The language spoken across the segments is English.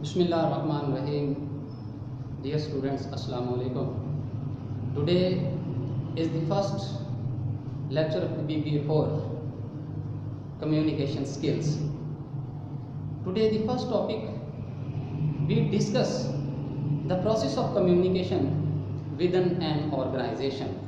Bismillahirrahmanirrahim. Dear students, Assalamu alaikum. Today is the first lecture of the BBA for communication skills. Today the first topic we discuss the process of communication within an organization.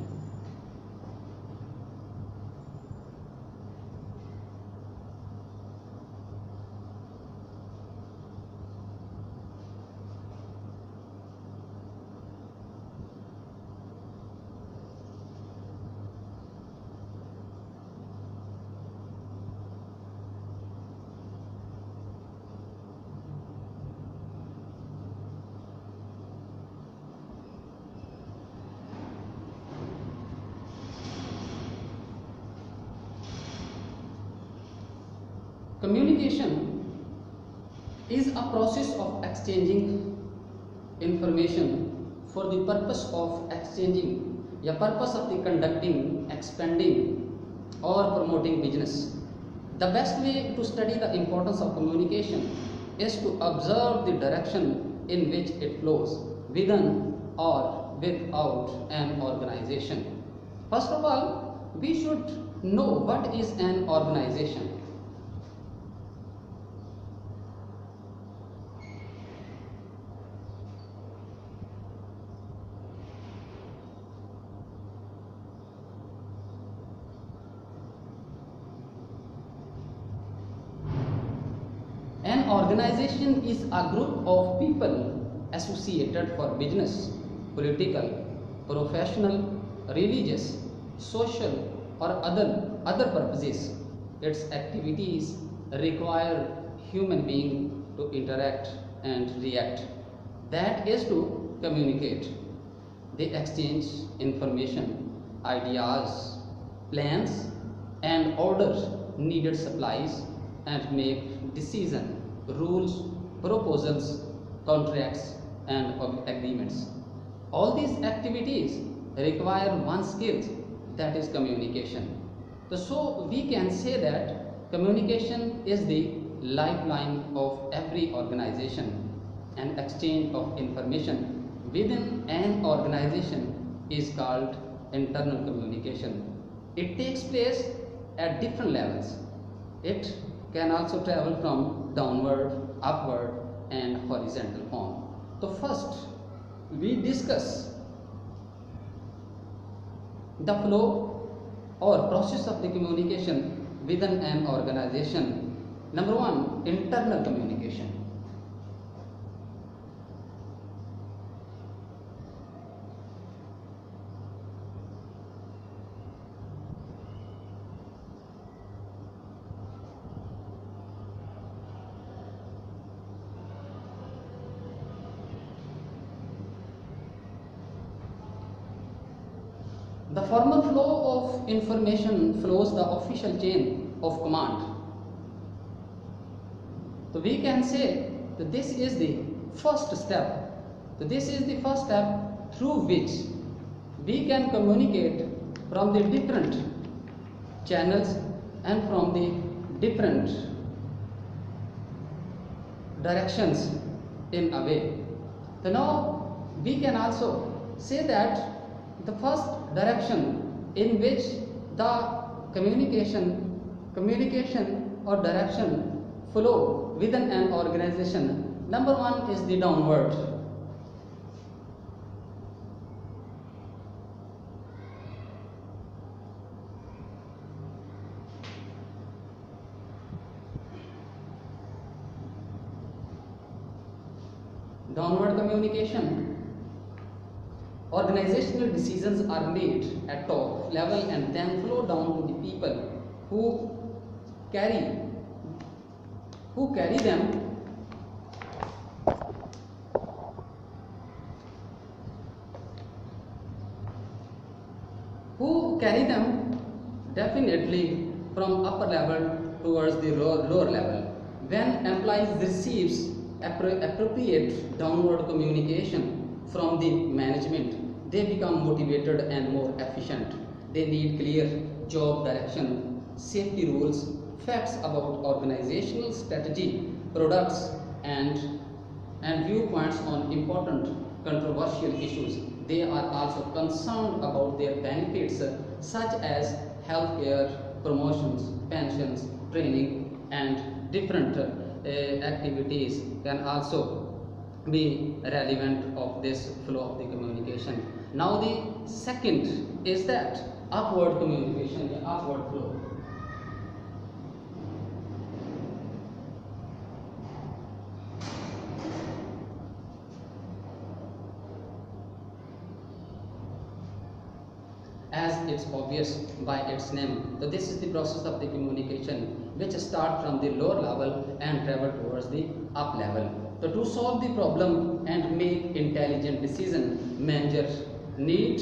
Communication is a process of exchanging information for the purpose of exchanging, purpose of the conducting, expanding or promoting business. The best way to study the importance of communication is to observe the direction in which it flows within or without an organization. First of all, we should know what is an organization. An organization is a group of people associated for business, political, professional, religious, social or other purposes. Its activities require human beings to interact and react. That is to communicate. They exchange information, ideas, plans and orders, needed supplies and make decisions, rules, proposals, contracts and agreements. All these activities require one skill, that is communication. So we can say that communication is the lifeline of every organization. An exchange of information within an organization is called internal communication. It takes place at different levels. It can also travel from downward, upward and horizontal form. So first we discuss the flow or process of the communication within an organization. Number one, internal communication. The formal flow of information flows the official chain of command. So we can say that this is the first step. So this is the first step through which we can communicate from the different channels and from the different directions in a way. So now we can also say that the first direction in which the communication or direction flow within an organization, number one is the downward. Downward communication. Organizational decisions are made at top level and then flow down to the people who carry them definitely from upper level towards the lower level. When employees receives appropriate downward communication from the management, they become motivated and more efficient. They need clear job direction, safety rules, facts about organizational strategy, products and and viewpoints on important controversial issues. They are also concerned about their benefits such as healthcare, promotions, pensions, training, and different activities can also be relevant of this flow of the communication. Now the second is that upward communication, the upward flow. As it's obvious by its name, so this is the process of the communication which start from the lower level and travel towards the up level. So to solve the problem and make intelligent decision, managers need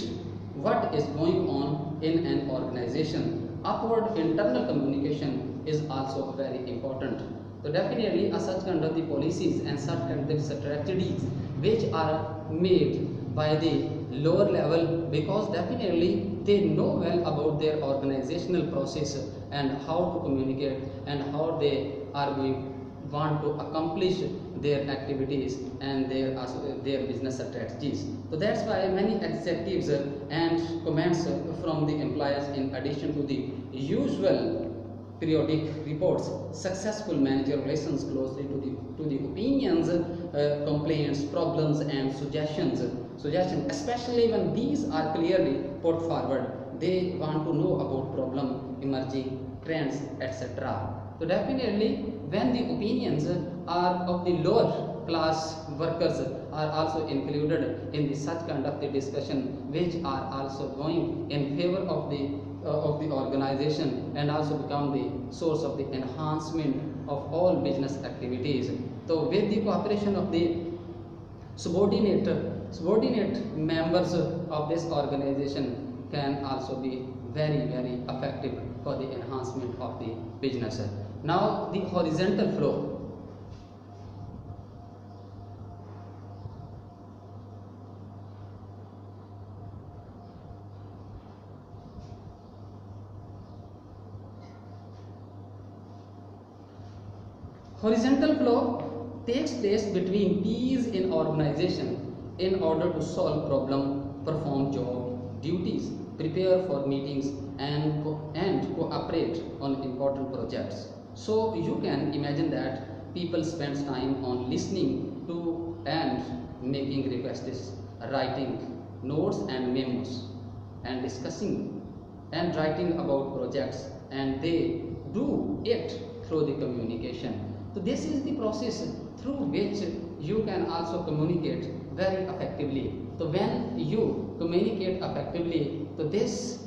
what is going on in an organization. Upward internal communication is also very important. So definitely such kind of the policies and such kind of strategies which are made by the lower level, because definitely they know well about their organizational process and how to communicate and how they are going want to accomplish their activities and their business strategies. So that's why many executives and comments from the employers, in addition to the usual periodic reports, successful manager listens closely to the opinions, complaints, problems, and suggestions, especially when these are clearly put forward. They want to know about problem, emerging trends, etc. So definitely when the opinions are of the lower class workers are also included in the such kind of the discussion, which are also going in favor of the organization and also become the source of the enhancement of all business activities. So with the cooperation of the subordinate members of this organization can also be very effective for the enhancement of the business. Now the horizontal flow. Horizontal flow takes place between peers in organization in order to solve problem, perform job duties, prepare for meetings, and cooperate on important projects. So you can imagine that people spend time on listening to and making requests, writing notes and memos, and discussing and writing about projects, and they do it through the communication. So this is the process through which you can also communicate very effectively. So when you communicate effectively, so this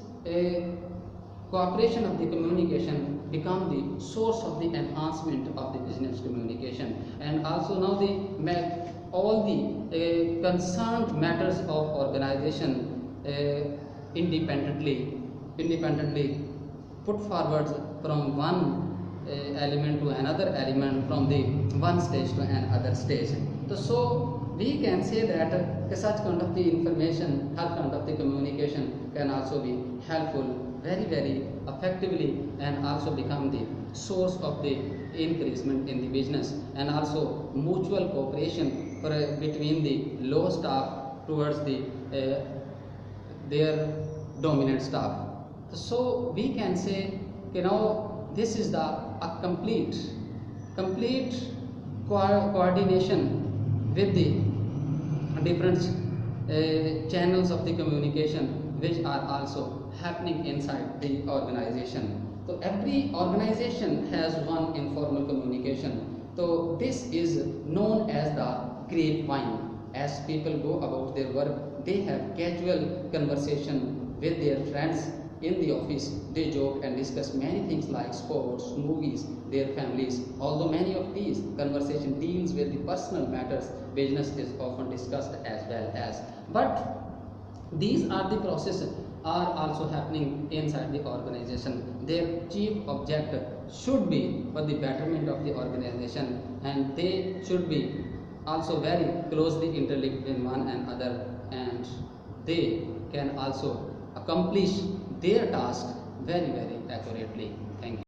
cooperation of the communication become the source of the enhancement of the business communication, and also now all the concerned matters of organization independently put forward from one element to another element, from the one stage to another stage. So we can say that such kind of the information, such kind of the communication can also be helpful very effectively, and also become the source of the increasement in the business, and also mutual cooperation between the low staff towards the their dominant staff. So we can say, this is a complete coordination with the different channels of the communication which are also happening inside the organization. So every organization has one informal communication. So this is known as the grapevine. As people go about their work, they have casual conversation with their friends in the office. They joke and discuss many things like sports, movies, their families. Although many of these conversation deals with the personal matters, business is often discussed as well as. But these are the processes are also happening inside the organization. Their chief objective should be for the betterment of the organization, and they should be also very closely interlinked with one another, and they can also accomplish their task very accurately. Thank you.